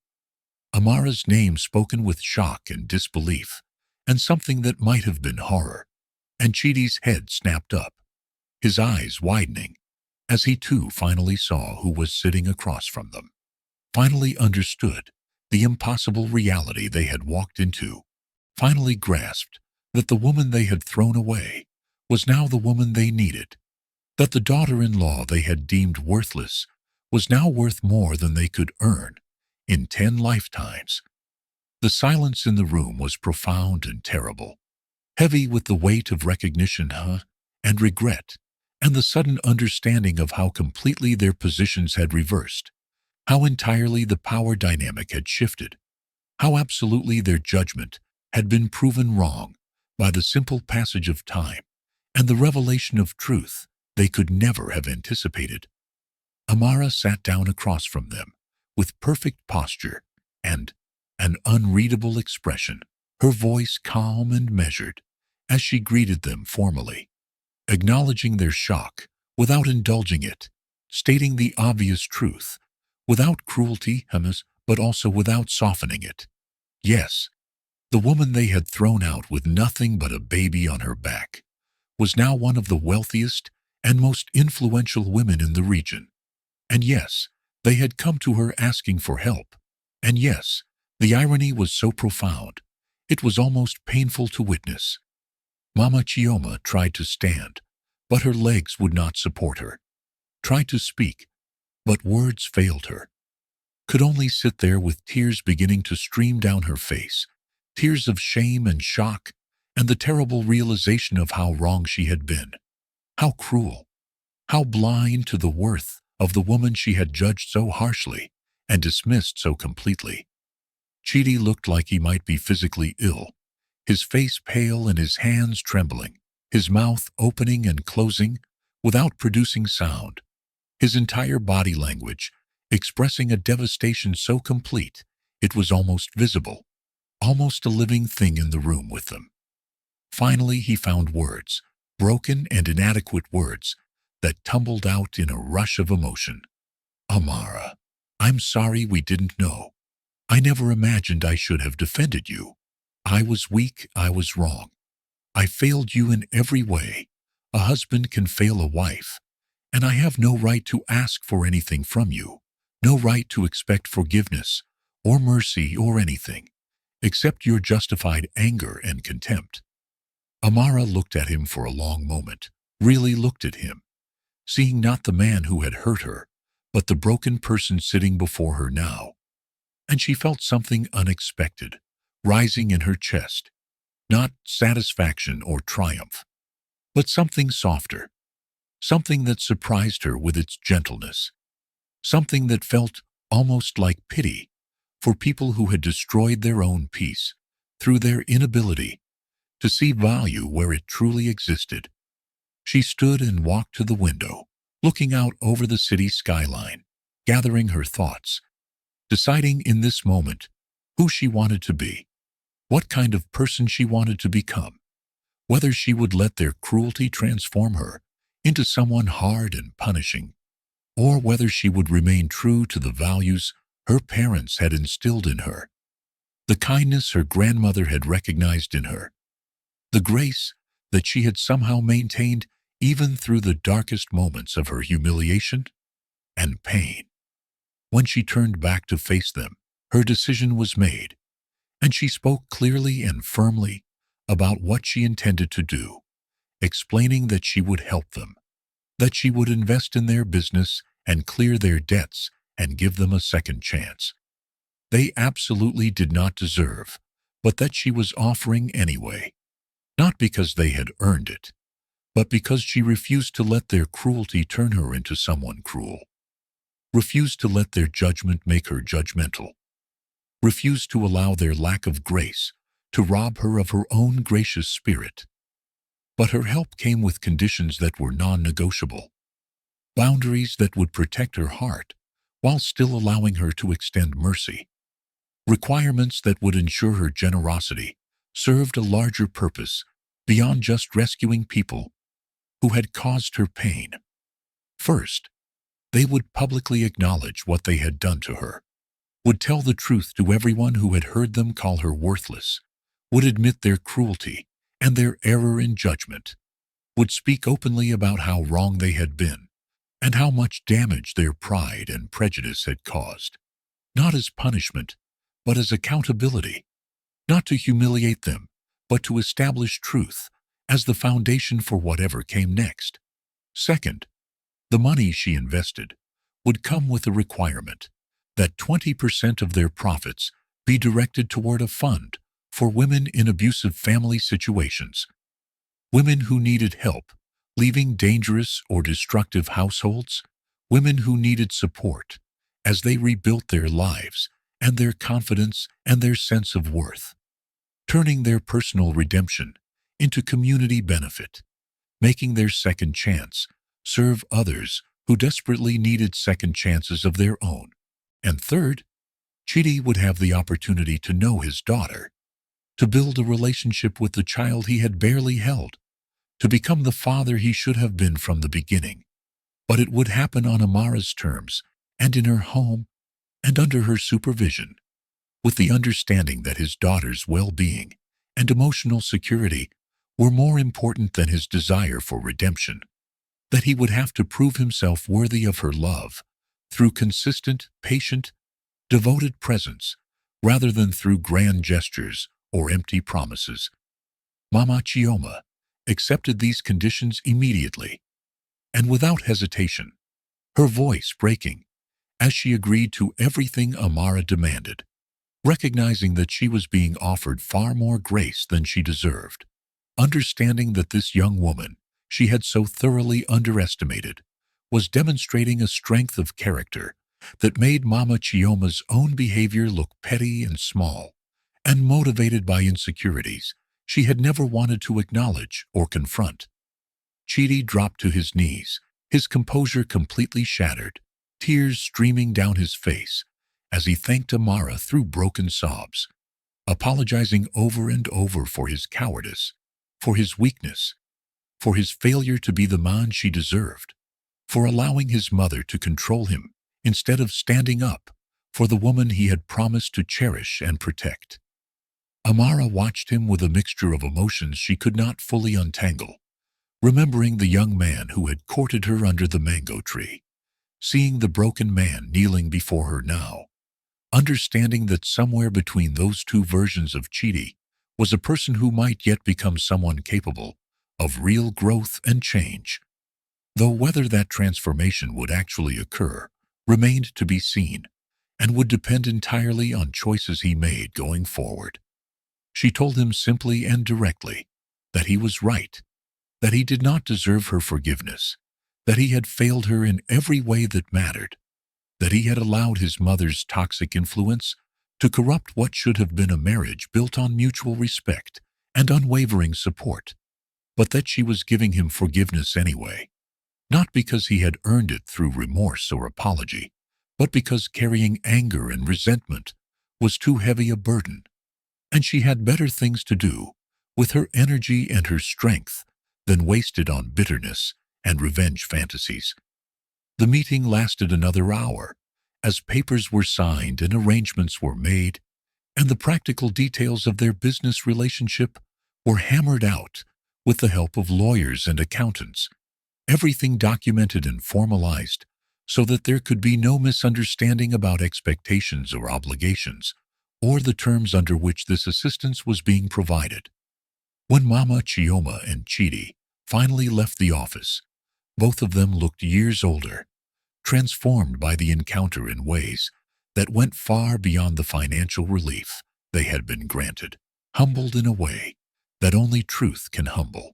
Amara's name spoken with shock and disbelief, and something that might have been horror, and Chidi's head snapped up, his eyes widening, as he too finally saw who was sitting across from them, finally understood the impossible reality they had walked into, finally grasped that the woman they had thrown away was now the woman they needed, that the daughter-in-law they had deemed worthless was now worth more than they could earn in 10 lifetimes. The silence in the room was profound and terrible, heavy with the weight of recognition and regret, and the sudden understanding of how completely their positions had reversed, how entirely the power dynamic had shifted, how absolutely their judgment had been proven wrong by the simple passage of time, and the revelation of truth they could never have anticipated. Amara sat down across from them, with perfect posture and an unreadable expression, her voice calm and measured, as she greeted them formally, acknowledging their shock without indulging it, stating the obvious truth, without cruelty, but also without softening it. Yes, the woman they had thrown out with nothing but a baby on her back was now one of the wealthiest and most influential women in the region. And yes, they had come to her asking for help. And yes, the irony was so profound, it was almost painful to witness. Mama Chioma tried to stand, but her legs would not support her. Tried to speak, but words failed her. Could only sit there with tears beginning to stream down her face, tears of shame and shock, and the terrible realization of how wrong she had been. How cruel, how blind to the worth of the woman she had judged so harshly and dismissed so completely. Chidi looked like he might be physically ill, his face pale and his hands trembling, his mouth opening and closing without producing sound, his entire body language expressing a devastation so complete it was almost visible, almost a living thing in the room with them. Finally he found words, broken and inadequate words, that tumbled out in a rush of emotion. Amara, I'm sorry we didn't know. I never imagined I should have defended you. I was weak, I was wrong. I failed you in every way. A husband can fail a wife, and I have no right to ask for anything from you, no right to expect forgiveness or mercy or anything, except your justified anger and contempt. Amara looked at him for a long moment, really looked at him, seeing not the man who had hurt her, but the broken person sitting before her now. And she felt something unexpected rising in her chest, not satisfaction or triumph, but something softer, something that surprised her with its gentleness, something that felt almost like pity for people who had destroyed their own peace through their inability to see value where it truly existed. She stood and walked to the window, looking out over the city skyline, gathering her thoughts, deciding in this moment who she wanted to be, what kind of person she wanted to become, whether she would let their cruelty transform her into someone hard and punishing, or whether she would remain true to the values her parents had instilled in her, the kindness her grandmother had recognized in her, the grace that she had somehow maintained even through the darkest moments of her humiliation and pain. When she turned back to face them, her decision was made, and she spoke clearly and firmly about what she intended to do, explaining that she would help them, that she would invest in their business and clear their debts and give them a second chance. They absolutely did not deserve, but that she was offering anyway, not because they had earned it, but because she refused to let their cruelty turn her into someone cruel, refused to let their judgment make her judgmental, refused to allow their lack of grace to rob her of her own gracious spirit. But her help came with conditions that were non-negotiable, boundaries that would protect her heart while still allowing her to extend mercy, requirements that would ensure her generosity served a larger purpose beyond just rescuing people who had caused her pain. First, they would publicly acknowledge what they had done to her, would tell the truth to everyone who had heard them call her worthless, would admit their cruelty and their error in judgment, would speak openly about how wrong they had been and how much damage their pride and prejudice had caused, not as punishment, but as accountability, not to humiliate them, but to establish truth as the foundation for whatever came next. Second, the money she invested would come with a requirement that 20% of their profits be directed toward a fund for women in abusive family situations, women who needed help leaving dangerous or destructive households, women who needed support as they rebuilt their lives and their confidence and their sense of worth, turning their personal redemption into community benefit, making their second chance serve others who desperately needed second chances of their own. And third, Chidi would have the opportunity to know his daughter, to build a relationship with the child he had barely held, to become the father he should have been from the beginning. But it would happen on Amara's terms and in her home and under her supervision, with the understanding that his daughter's well-being and emotional security were more important than his desire for redemption, that he would have to prove himself worthy of her love through consistent, patient, devoted presence rather than through grand gestures or empty promises. Mama Chioma accepted these conditions immediately and without hesitation, her voice breaking as she agreed to everything Amara demanded, recognizing that she was being offered far more grace than she deserved, understanding that this young woman she had so thoroughly underestimated was demonstrating a strength of character that made Mama Chioma's own behavior look petty and small, and motivated by insecurities she had never wanted to acknowledge or confront. Chidi dropped to his knees, his composure completely shattered, tears streaming down his face as he thanked Amara through broken sobs, apologizing over and over for his cowardice, for his weakness, for his failure to be the man she deserved, for allowing his mother to control him instead of standing up for the woman he had promised to cherish and protect. Amara watched him with a mixture of emotions she could not fully untangle, remembering the young man who had courted her under the mango tree, seeing the broken man kneeling before her now, understanding that somewhere between those two versions of Chidi was a person who might yet become someone capable of real growth and change, though whether that transformation would actually occur remained to be seen and would depend entirely on choices he made going forward. She told him simply and directly that he was right, that he did not deserve her forgiveness, that he had failed her in every way that mattered, that he had allowed his mother's toxic influence to corrupt what should have been a marriage built on mutual respect and unwavering support, but that she was giving him forgiveness anyway, not because he had earned it through remorse or apology, but because carrying anger and resentment was too heavy a burden, and she had better things to do with her energy and her strength than waste it on bitterness and revenge fantasies. The meeting lasted another hour, as papers were signed and arrangements were made, and the practical details of their business relationship were hammered out with the help of lawyers and accountants, everything documented and formalized so that there could be no misunderstanding about expectations or obligations, or the terms under which this assistance was being provided. When Mama Chioma and Chidi finally left the office, both of them looked years older, transformed by the encounter in ways that went far beyond the financial relief they had been granted, humbled in a way that only truth can humble,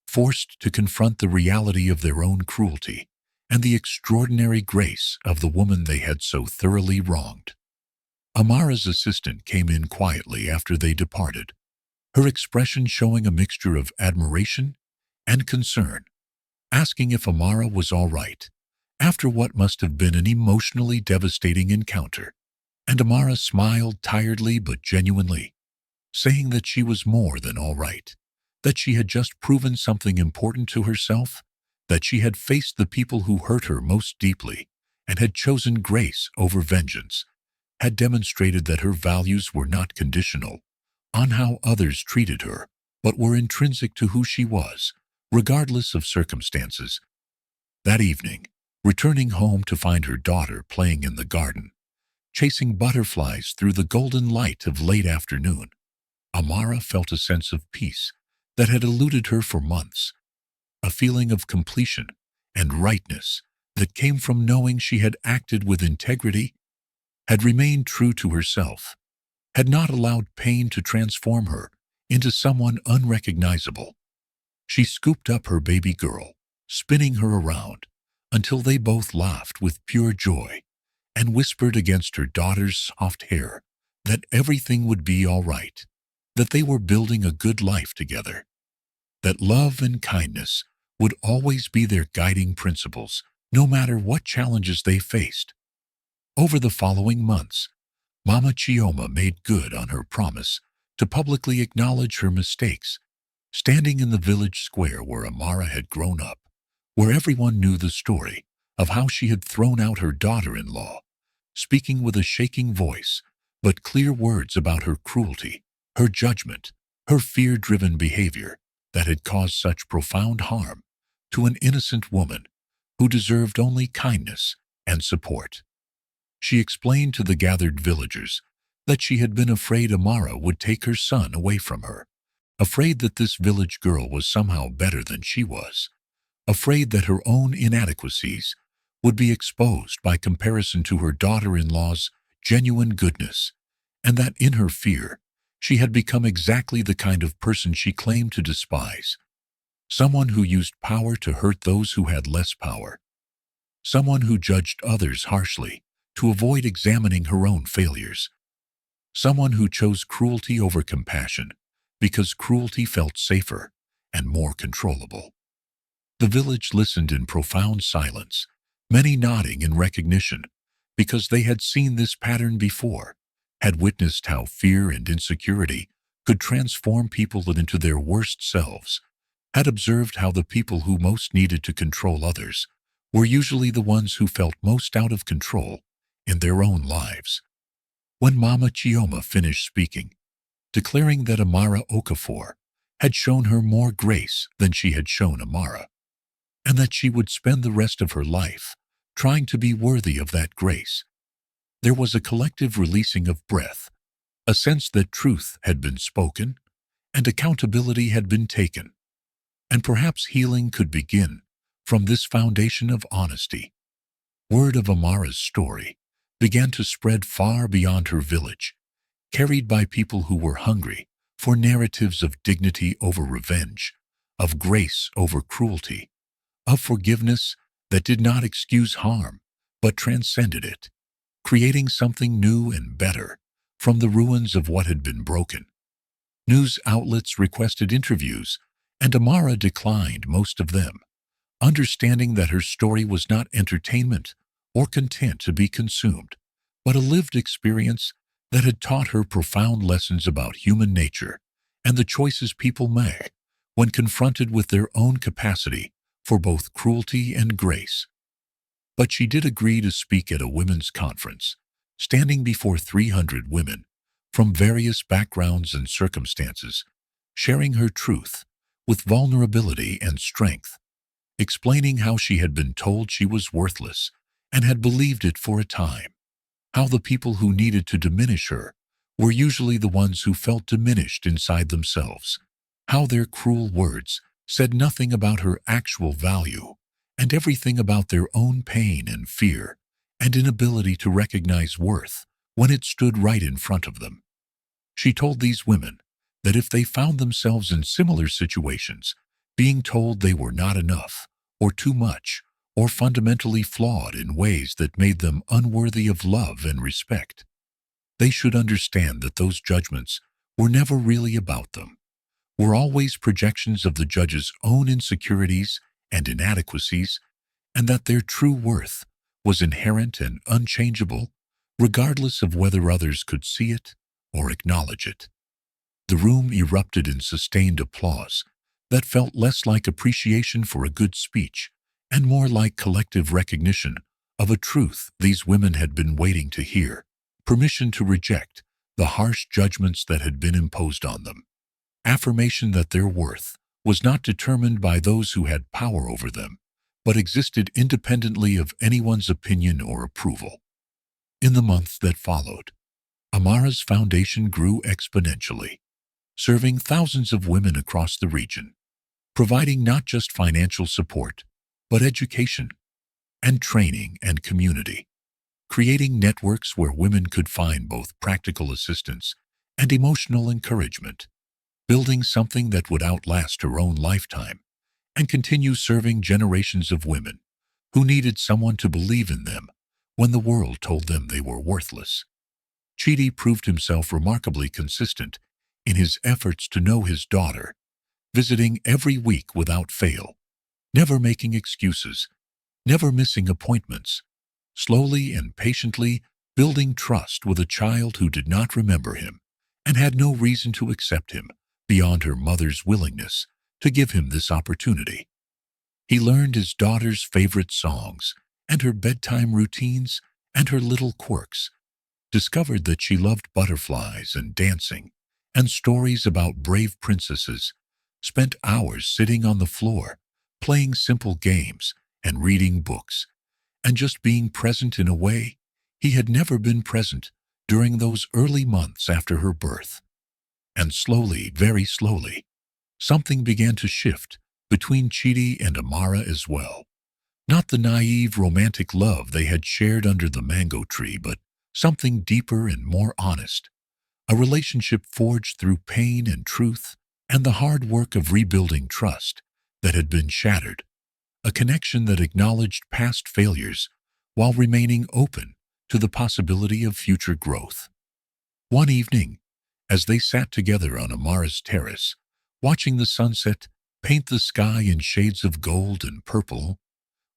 forced to confront the reality of their own cruelty and the extraordinary grace of the woman they had so thoroughly wronged. Amara's assistant came in quietly after they departed, her expression showing a mixture of admiration and concern, asking if Amara was all right after what must have been an emotionally devastating encounter, and Amara smiled tiredly but genuinely, saying that she was more than all right, that she had just proven something important to herself, that she had faced the people who hurt her most deeply and had chosen grace over vengeance, had demonstrated that her values were not conditional on how others treated her, but were intrinsic to who she was, regardless of circumstances. That evening, returning home to find her daughter playing in the garden, chasing butterflies through the golden light of late afternoon, Amara felt a sense of peace that had eluded her for months, a feeling of completion and rightness that came from knowing she had acted with integrity, had remained true to herself, had not allowed pain to transform her into someone unrecognizable. She scooped up her baby girl, spinning her around until they both laughed with pure joy and whispered against her daughter's soft hair that everything would be all right, that they were building a good life together. that love and kindness would always be their guiding principles, no matter what challenges they faced. Over the following months, Mama Chioma made good on her promise to publicly acknowledge her mistakes, standing in the village square where Amara had grown up, where everyone knew the story of how she had thrown out her daughter-in-law, speaking with a shaking voice but clear words about her cruelty, her judgment, her fear-driven behavior that had caused such profound harm to an innocent woman who deserved only kindness and support. She explained to the gathered villagers that she had been afraid Amara would take her son away from her, afraid that this village girl was somehow better than she was, afraid that her own inadequacies would be exposed by comparison to her daughter-in-law's genuine goodness, and that in her fear, she had become exactly the kind of person she claimed to despise, someone who used power to hurt those who had less power, someone who judged others harshly to avoid examining her own failures, someone who chose cruelty over compassion because cruelty felt safer and more controllable. The village listened in profound silence, many nodding in recognition, because they had seen this pattern before, had witnessed how fear and insecurity could transform people into their worst selves, had observed how the people who most needed to control others were usually the ones who felt most out of control in their own lives. When Mama Chioma finished speaking, declaring that Amara Okafor had shown her more grace than she had shown Amara, and that she would spend the rest of her life trying to be worthy of that grace, there was a collective releasing of breath, a sense that truth had been spoken and accountability had been taken, and perhaps healing could begin from this foundation of honesty. Word of Amara's story began to spread far beyond her village, carried by people who were hungry for narratives of dignity over revenge, of grace over cruelty, of forgiveness that did not excuse harm but transcended it, creating something new and better from the ruins of what had been broken. News outlets requested interviews, and Amara declined most of them, understanding that her story was not entertainment or content to be consumed, but a lived experience that had taught her profound lessons about human nature and the choices people make when confronted with their own capacity for both cruelty and grace. But she did agree to speak at a women's conference, standing before 300 women from various backgrounds and circumstances, sharing her truth with vulnerability and strength, explaining how she had been told she was worthless and had believed it for a time, how the people who needed to diminish her were usually the ones who felt diminished inside themselves, how their cruel words said nothing about her actual value and everything about their own pain and fear and inability to recognize worth when it stood right in front of them. She told these women that if they found themselves in similar situations, being told they were not enough, or too much, or fundamentally flawed in ways that made them unworthy of love and respect, they should understand that those judgments were never really about them, were always projections of the judge's own insecurities and inadequacies, and that their true worth was inherent and unchangeable, regardless of whether others could see it or acknowledge it. The room erupted in sustained applause that felt less like appreciation for a good speech and more like collective recognition of a truth these women had been waiting to hear, permission to reject the harsh judgments that had been imposed on them, affirmation that their worth was not determined by those who had power over them, but existed independently of anyone's opinion or approval. In the months that followed, Amara's foundation grew exponentially, serving thousands of women across the region, providing not just financial support, but education and training and community, creating networks where women could find both practical assistance and emotional encouragement, building something that would outlast her own lifetime and continue serving generations of women who needed someone to believe in them when the world told them they were worthless. Chidi proved himself remarkably consistent in his efforts to know his daughter, visiting every week without fail, never making excuses, never missing appointments, slowly and patiently building trust with a child who did not remember him and had no reason to accept him beyond her mother's willingness to give him this opportunity. He learned his daughter's favorite songs and her bedtime routines and her little quirks, discovered that she loved butterflies and dancing and stories about brave princesses, spent hours sitting on the floor, playing simple games and reading books, and just being present in a way he had never been present during those early months after her birth. And slowly, very slowly, something began to shift between Chidi and Amara as well. Not the naive romantic love they had shared under the mango tree, but something deeper and more honest. A relationship forged through pain and truth and the hard work of rebuilding trust that had been shattered. A connection that acknowledged past failures while remaining open to the possibility of future growth. One evening, as they sat together on Amara's terrace, watching the sunset paint the sky in shades of gold and purple,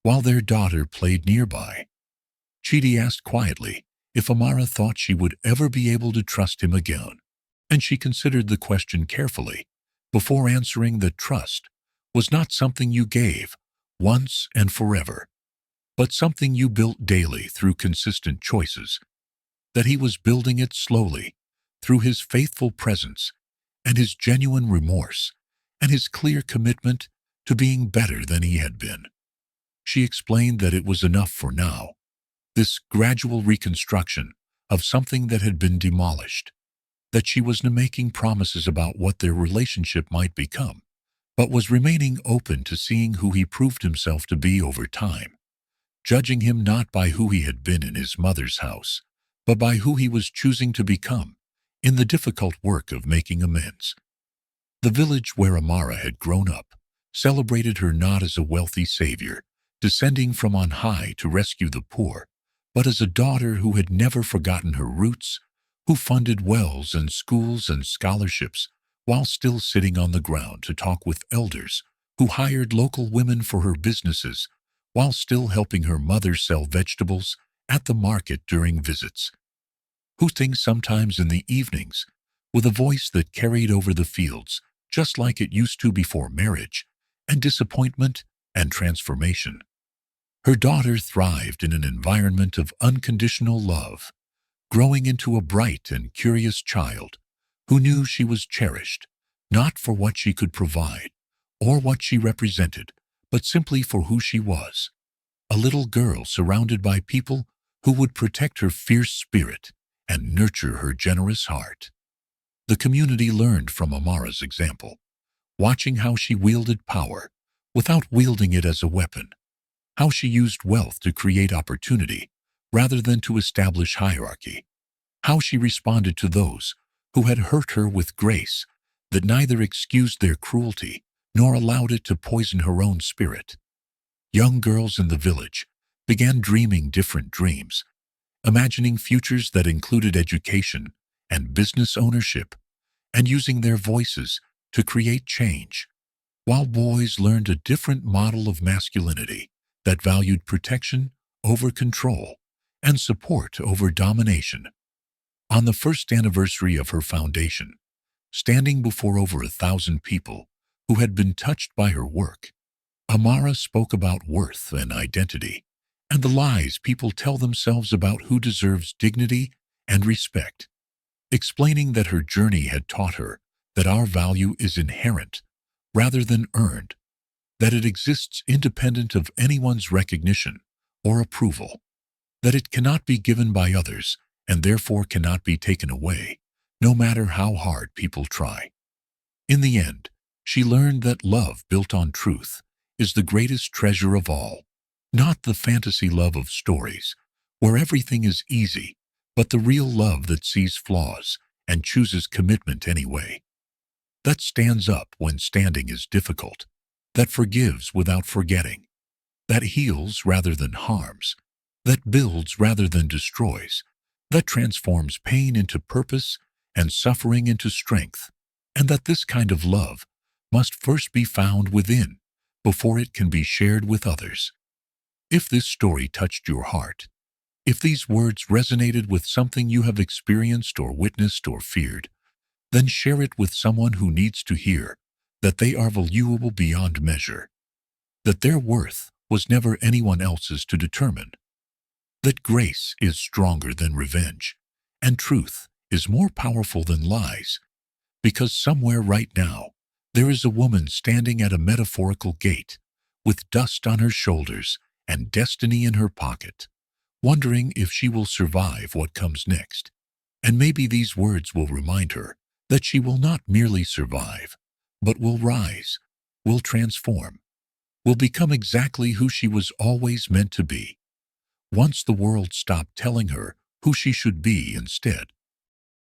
while their daughter played nearby, Chidi asked quietly if Amara thought she would ever be able to trust him again, and she considered the question carefully before answering that trust was not something you gave once and forever, but something you built daily through consistent choices, that he was building it slowly through his faithful presence and his genuine remorse and his clear commitment to being better than he had been. She explained that it was enough for now, this gradual reconstruction of something that had been demolished, that she was not making promises about what their relationship might become, but was remaining open to seeing who he proved himself to be over time, judging him not by who he had been in his mother's house, but by who he was choosing to become in the difficult work of making amends. The village where Amara had grown up celebrated her not as a wealthy savior, descending from on high to rescue the poor, but as a daughter who had never forgotten her roots, who funded wells and schools and scholarships while still sitting on the ground to talk with elders, who hired local women for her businesses while still helping her mother sell vegetables at the market during visits, who sang sometimes in the evenings with a voice that carried over the fields just like it used to before marriage and disappointment and transformation. Her daughter thrived in an environment of unconditional love, growing into a bright and curious child who knew she was cherished, not for what she could provide or what she represented, but simply for who she was, a little girl surrounded by people who would protect her fierce spirit and nurture her generous heart. The community learned from Amara's example, watching how she wielded power without wielding it as a weapon, how she used wealth to create opportunity rather than to establish hierarchy, how she responded to those who had hurt her with grace that neither excused their cruelty nor allowed it to poison her own spirit. Young girls in the village began dreaming different dreams, imagining futures that included education and business ownership, and using their voices to create change, while boys learned a different model of masculinity that valued protection over control and support over domination. On the first anniversary of her foundation, standing before over 1,000 people who had been touched by her work, Amara spoke about worth and identity and the lies people tell themselves about who deserves dignity and respect, explaining that her journey had taught her that our value is inherent rather than earned, that it exists independent of anyone's recognition or approval, that it cannot be given by others and therefore cannot be taken away, no matter how hard people try. In the end, she learned that love built on truth is the greatest treasure of all, not the fantasy love of stories, where everything is easy, but the real love that sees flaws and chooses commitment anyway, that stands up when standing is difficult, that forgives without forgetting, that heals rather than harms, that builds rather than destroys, that transforms pain into purpose and suffering into strength, and that this kind of love must first be found within before it can be shared with others. If this story touched your heart, if these words resonated with something you have experienced or witnessed or feared, then share it with someone who needs to hear that they are valuable beyond measure, that their worth was never anyone else's to determine, that grace is stronger than revenge, and truth is more powerful than lies, because somewhere right now there is a woman standing at a metaphorical gate with dust on her shoulders and destiny in her pocket, wondering if she will survive what comes next. And maybe these words will remind her that she will not merely survive, but will rise, will transform, will become exactly who she was always meant to be, once the world stopped telling her who she should be instead.